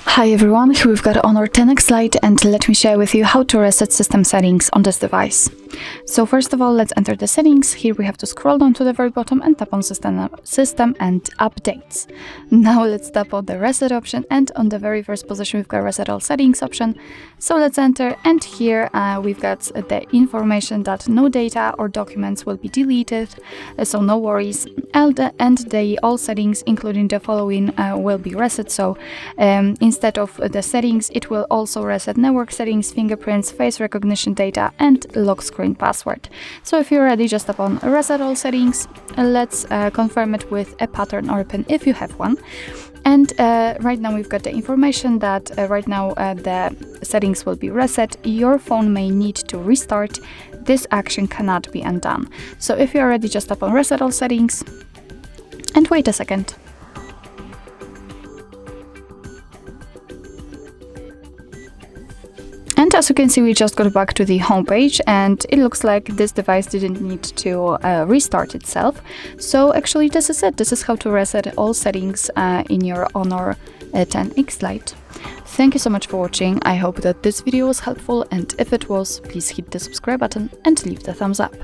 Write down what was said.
Hi everyone, here we've got Honor 10X Lite, and let me share with you how to reset system settings on this device. So first of all, let's enter the settings. Here we have to scroll down to the very bottom and tap on system and updates. Now let's tap on the reset option, and on the very first position we've got reset all settings option. So let's enter, and here we've got the information that no data or documents will be deleted, so no worries. And the all settings, including the following, will be reset. So instead of the settings, it will also reset network settings, fingerprints, face recognition data, and lock screen password. So if you're ready, just tap on reset all settings. Let's confirm it with a pattern or a pin if you have one. And right now we've got the information that right now the settings will be reset. Your phone may need to restart. This action cannot be undone. So if you're ready, just tap on reset all settings and wait a second. And as you can see, we just got back to the home page, and it looks like this device didn't need to restart itself. So actually this is it. This is how to reset all settings in your Honor 10X Lite. Thank you so much for watching. I hope that this video was helpful, and if it was, please hit the subscribe button and leave the thumbs up.